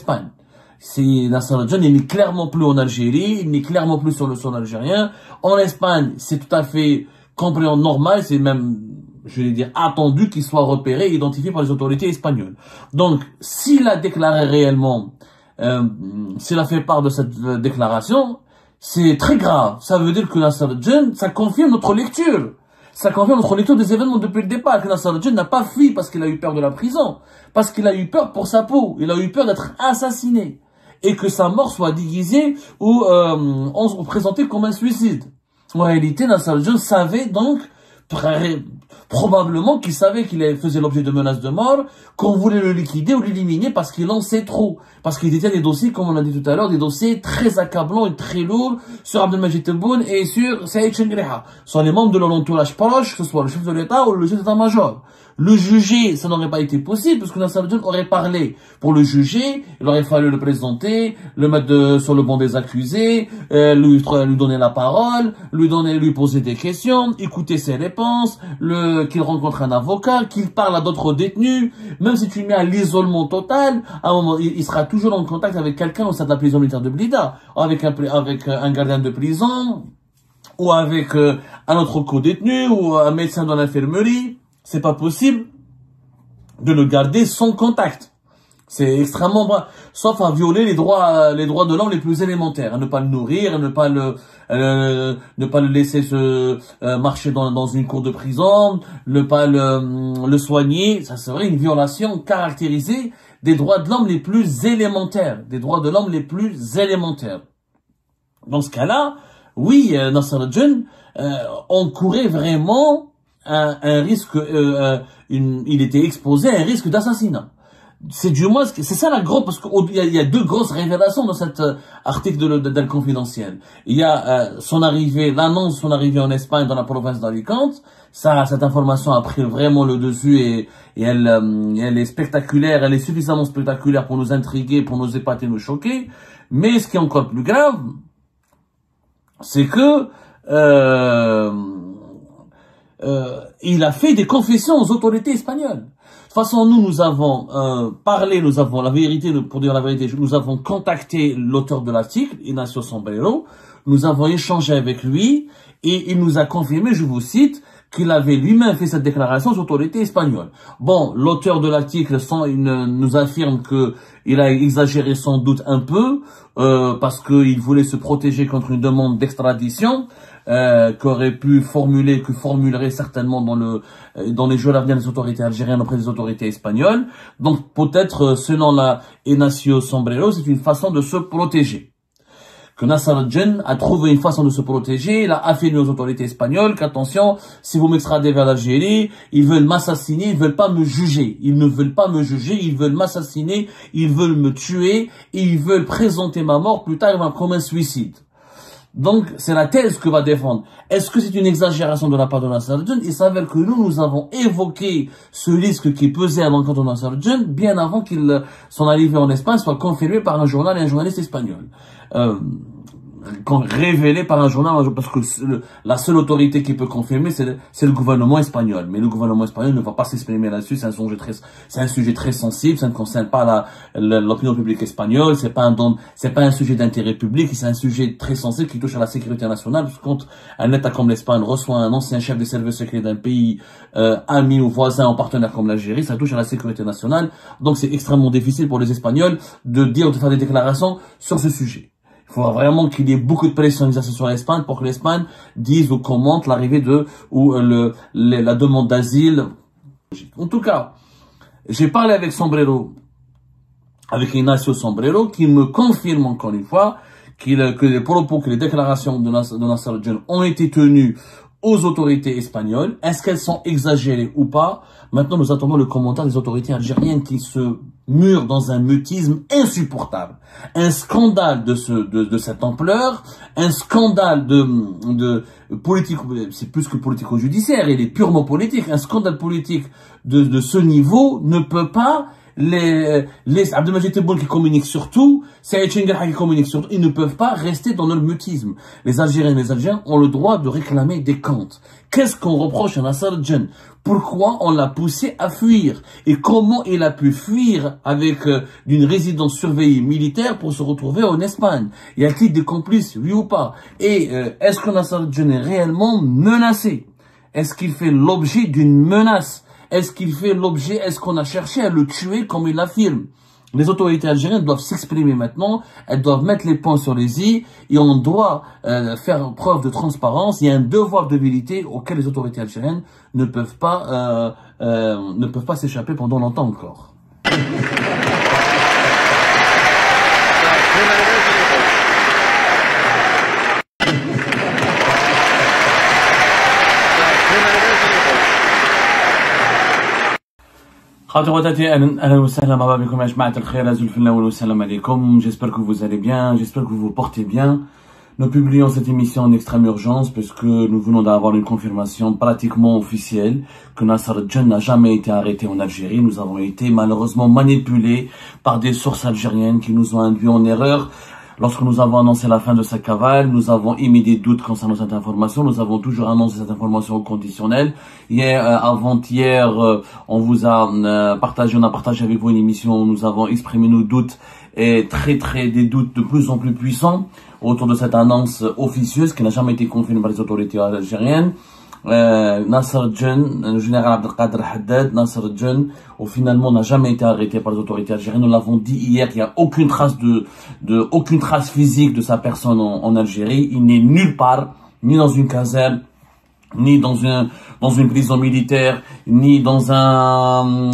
Espagne. Nasser al-Jinn, il n'est clairement plus en Algérie, il n'est clairement plus sur le sol algérien. En Espagne, c'est tout à fait compréhensible, normal, c'est même, je vais dire, attendu qu'il soit repéré et identifié par les autorités espagnoles. Donc, s'il a déclaré réellement, s'il a fait part de cette déclaration, c'est très grave. Ça veut dire que Nasser al-Jinn, ça confirme notre lecture. Ça confirme notre lecture des événements depuis le départ, que Nasser al-Jinn n'a pas fui parce qu'il a eu peur de la prison, parce qu'il a eu peur pour sa peau, il a eu peur d'être assassiné, et que sa mort soit déguisée ou présentée comme un suicide. En réalité, Nasser al-Jinn savait donc, probablement qu'il savait qu'il faisait l'objet de menaces de mort, qu'on voulait le liquider ou l'éliminer parce qu'il en sait trop. Parce qu'il détient des dossiers, comme on l'a dit tout à l'heure, des dossiers très accablants et très lourds sur Abdelmajid Tebboune et sur Saïd Chengriha. Sur les membres de leur entourage proche, que ce soit le chef de l'État ou le chef d'état-major. Le juger, ça n'aurait pas été possible parce que Nasser al-Jinn aurait parlé. Pour le juger, il aurait fallu le présenter, le mettre sur le banc des accusés, lui donner la parole, lui poser des questions, écouter ses réponses, qu'il rencontre un avocat, qu'il parle à d'autres détenus. Même si tu le mets à l'isolement total, à un moment, il sera toujours en contact avec quelqu'un au sein de la prison militaire de Blida, avec un gardien de prison, ou avec un autre co-détenu, ou un médecin dans l'infirmerie. C'est pas possible de le garder sans contact. C'est extrêmement bas, sauf à violer les droits de l'homme les plus élémentaires, à ne pas le nourrir, à ne pas le laisser se marcher dans une cour de prison, ne pas le soigner. Ça serait une violation caractérisée des droits de l'homme les plus élémentaires, Dans ce cas-là, oui, Nasser al-Jinn encourait vraiment un risque, il était exposé à un risque d'assassinat. C'est du moins, c'est ça la grosse, parce qu'il y a deux grosses révélations dans cet article d'El Confidentiel. Il y a l'annonce de son arrivée en Espagne dans la province d'Alicante. Cette information a pris vraiment le dessus et elle est spectaculaire, elle est suffisamment spectaculaire pour nous intriguer, pour nous épater, nous choquer. Mais ce qui est encore plus grave, c'est que il a fait des confessions aux autorités espagnoles. De toute façon, nous avons parlé, la vérité, pour dire la vérité, nous avons contacté l'auteur de l'article, Ignacio Sombrero, nous avons échangé avec lui, et il nous a confirmé, je vous cite, qu'il avait lui-même fait cette déclaration aux autorités espagnoles. Bon, l'auteur de l'article nous affirme qu'il a exagéré sans doute un peu, parce qu'il voulait se protéger contre une demande d'extradition, que formulerait certainement dans les jours à venir des autorités algériennes auprès des autorités espagnoles. Donc, peut-être, selon Ignacio Sombrero, c'est une façon de se protéger. Que Nasser al-Jinn a trouvé une façon de se protéger, il a affirmé aux autorités espagnoles qu'attention, si vous m'extradez vers l'Algérie, ils veulent m'assassiner, ils veulent pas me juger. Ils ne veulent pas me juger, ils veulent m'assassiner, ils veulent me tuer, et ils veulent présenter ma mort plus tard comme un suicide. Donc, c'est la thèse que va défendre. Est-ce que c'est une exagération de la part de Nasser al-Jinn? Il s'avère que nous avons évoqué ce risque qui pesait à l'encontre de Nasser al-Jinn bien avant son arrivée en Espagne soit confirmée par un journal et un journaliste espagnol. Révélé par un journal, parce que la seule autorité qui peut confirmer, c'est le gouvernement espagnol. Mais le gouvernement espagnol ne va pas s'exprimer là-dessus, c'est un sujet très sensible, ça ne concerne pas l'opinion publique espagnole, c'est pas un sujet d'intérêt public, c'est un sujet très sensible qui touche à la sécurité nationale, parce que quand un État comme l'Espagne reçoit un ancien chef des services secrets d'un pays, ami ou voisin ou partenaire comme l'Algérie, ça touche à la sécurité nationale, donc c'est extrêmement difficile pour les Espagnols de faire des déclarations sur ce sujet. Il faudra vraiment qu'il y ait beaucoup de pression exercée sur l'Espagne pour que l'Espagne dise ou commente l'arrivée la demande d'asile. En tout cas, j'ai parlé avec Ignacio Sombrero, qui me confirme encore une fois que les propos, que les déclarations de Nasser al-Jinn ont été tenues aux autorités espagnoles. Est-ce qu'elles sont exagérées ou pas? Maintenant, nous attendons le commentaire des autorités algériennes qui se murent dans un mutisme insupportable. Un scandale de cette ampleur, un scandale de politique, c'est plus que politico-judiciaire, il est purement politique. Un scandale politique de ce niveau ne peut pas les Abdelmajid Tebboune qui communiquent sur tout, Saïd Chengelha qui communique sur tout, ils ne peuvent pas rester dans leur mutisme. Les Algériens et les Algériens ont le droit de réclamer des comptes. Qu'est-ce qu'on reproche à Nasser Djen? Pourquoi on l'a poussé à fuir? Et comment il a pu fuir avec d'une résidence surveillée militaire pour se retrouver en Espagne? Y a-t-il des complices, oui ou pas? Et est-ce que Nasser Djen est réellement menacé? Est-ce qu'il fait l'objet d'une menace? Est-ce qu'on a cherché à le tuer comme il l'affirme? Les autorités algériennes doivent s'exprimer maintenant, elles doivent mettre les points sur les i, et on doit faire preuve de transparence. Il y a un devoir de vérité auquel les autorités algériennes ne peuvent pas s'échapper pendant longtemps encore. J'espère que vous allez bien, j'espère que vous vous portez bien. Nous publions cette émission en extrême urgence parce que nous venons d'avoir une confirmation pratiquement officielle que Nasser Djen n'a jamais été arrêté en Algérie. Nous avons été malheureusement manipulés par des sources algériennes qui nous ont induits en erreur. Lorsque nous avons annoncé la fin de sa cavale, nous avons émis des doutes concernant cette information. Nous avons toujours annoncé cette information au conditionnel. Hier, avant-hier, on a partagé avec vous une émission où nous avons exprimé nos doutes et des doutes de plus en plus puissants autour de cette annonce officieuse qui n'a jamais été confirmée par les autorités algériennes. Nasser Djen, le général Abdelkader Haddad, Nasser Djen, finalement n'a jamais été arrêté par les autorités algériennes. Nous l'avons dit hier, il n'y a aucune trace aucune trace physique de sa personne en Algérie. Il n'est nulle part, ni dans une caserne, ni dans une prison militaire, ni dans un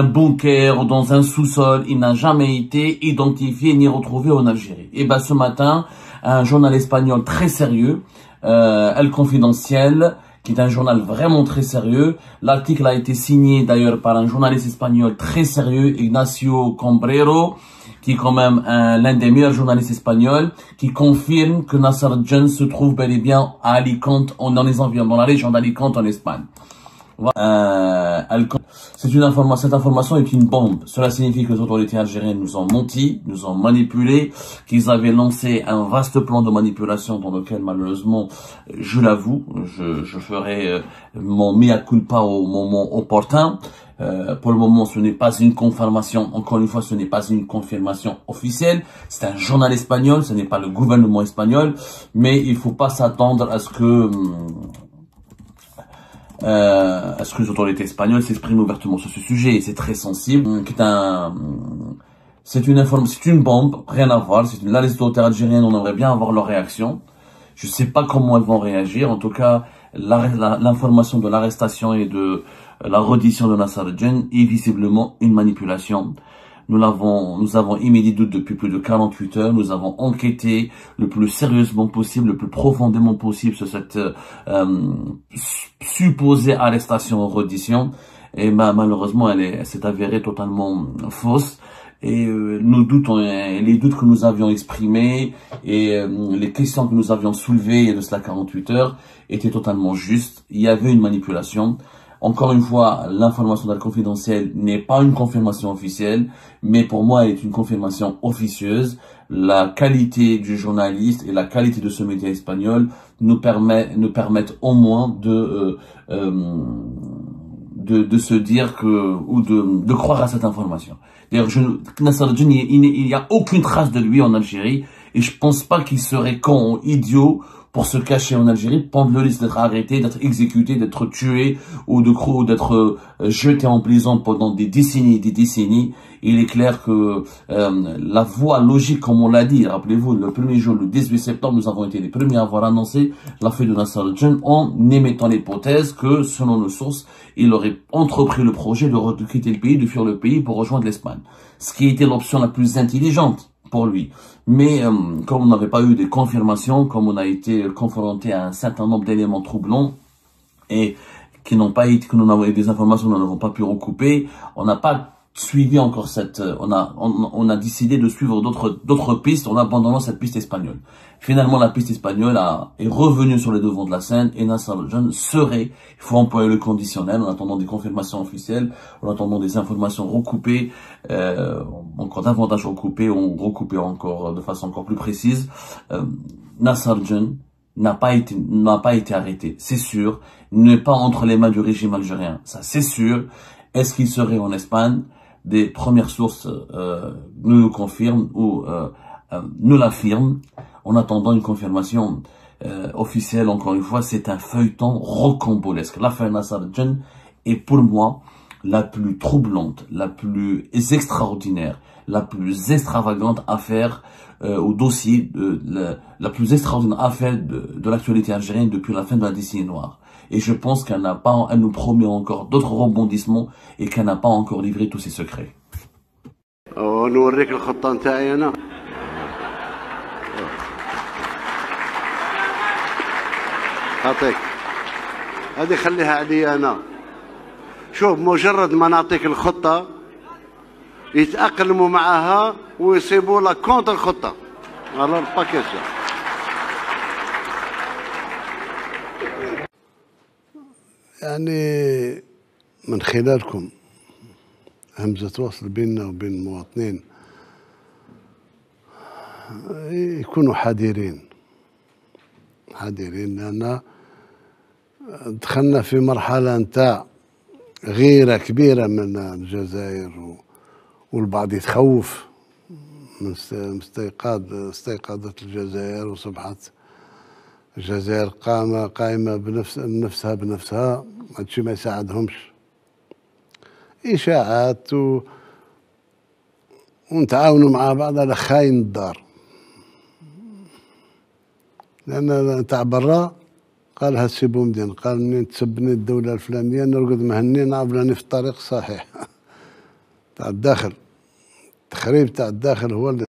bunker ou dans un sous-sol. Il n'a jamais été identifié ni retrouvé en Algérie. Et ce matin, un journal espagnol très sérieux, El Confidencial, qui est un journal vraiment très sérieux. L'article a été signé d'ailleurs par un journaliste espagnol très sérieux, Ignacio Cambrero, qui est quand même l'un des meilleurs journalistes espagnols, qui confirme que Nasser Djen se trouve bel et bien à Alicante, dans la région d'Alicante en Espagne. Cette information est une bombe. Cela signifie que les autorités algériennes nous ont menti, nous ont manipulés, qu'ils avaient lancé un vaste plan de manipulation dans lequel malheureusement, je l'avoue, je ferai mon mea culpa au moment opportun. Pour le moment, ce n'est pas une confirmation. Encore une fois, ce n'est pas une confirmation officielle. C'est un journal espagnol, ce n'est pas le gouvernement espagnol. Mais il faut pas s'attendre à ce que les autorités espagnoles s'expriment ouvertement sur ce sujet. C'est très sensible. C'est une bombe, rien à voir. Là, les autorités algériennes, on aimerait bien avoir leur réaction. Je sais pas comment elles vont réagir. En tout cas, l'information de l'arrestation et de la reddition de Nasser Djen est visiblement une manipulation. Nous avons émis des doutes depuis plus de 48 heures. Nous avons enquêté le plus sérieusement possible, le plus profondément possible sur cette supposée arrestation ou reddition. Et malheureusement, elle s'est avérée totalement fausse. Et les doutes que nous avions exprimés et les questions que nous avions soulevées il y a de cela 48 heures étaient totalement justes. Il y avait une manipulation. Encore une fois, l'information d'El Confidencial n'est pas une confirmation officielle, mais pour moi, elle est une confirmation officieuse. La qualité du journaliste et la qualité de ce média espagnol nous permettent au moins de se dire de croire à cette information. D'ailleurs, Nasser Djen, il n'y a aucune trace de lui en Algérie, et je pense pas qu'il serait con ou idiot pour se cacher en Algérie, prendre le risque d'être arrêté, d'être exécuté, d'être tué, ou d'être jeté en prison pendant des décennies et des décennies. Il est clair que la voie logique, comme on l'a dit, rappelez-vous, le premier jour, le 18 septembre, nous avons été les premiers à avoir annoncé la fuite de Nasser Djen en émettant l'hypothèse que, selon nos sources, il aurait entrepris le projet de quitter le pays, de fuir le pays pour rejoindre l'Espagne. Ce qui était l'option la plus intelligente pour lui. Mais comme on n'avait pas eu de confirmations, comme on a été confronté à un certain nombre d'éléments troublants et qui n'ont pas été, que nous avons eu des informations que nous n'avons pas pu recouper, on n'a pas suivi encore on a décidé de suivre d'autres pistes en abandonnant cette piste espagnole. Finalement, la piste espagnole est revenue sur les devants de la scène et Nasser Al-Jane serait, il faut employer le conditionnel en attendant des confirmations officielles, en attendant des informations recoupées, encore davantage recoupées encore de façon encore plus précise. Nasser Al-Jane n'a pas été arrêté, c'est sûr, n'est pas entre les mains du régime algérien, ça c'est sûr. Est-ce qu'il serait en Espagne? Des premières sources nous le confirment ou nous l'affirment. En attendant une confirmation officielle, encore une fois, c'est un feuilleton rocambolesque. L'affaire Nasser Al-Jane est pour moi la plus troublante, la plus extraordinaire, la plus extravagante affaire au dossier, la plus extraordinaire affaire de l'actualité algérienne depuis la fin de la décennie noire. Et je pense qu'elle nous promet encore d'autres rebondissements et qu'elle n'a pas encore livré tous ses secrets. نوريك الخطة نتاعي أنا. أعطيك هذه خليها علي أنا. شوف مجرد ما نعطيك الخطة يتأقلموا معها ويصيبوا لك كونت الخطة. على الباكيت. يعني من خلالكم همزة وصل بيننا وبين المواطنين يكونوا حذرين لأن دخلنا في مرحلة نتاع غيرة كبيرة من الجزائر والبعض يتخوف من استيقاظت الجزائر وصبحت الجزائر قائمة بنفسها هادشي ما يساعدهمش. إشاعات ونتعاونوا مع بعض على خاين الدار، لأن تاع برا قال هاد سي بومدين قال منين تسبني الدولة الفلانية نرقد مهني نعرف راني في الطريق الصحيح. تاع الداخل التخريب تاع الداخل هو اللي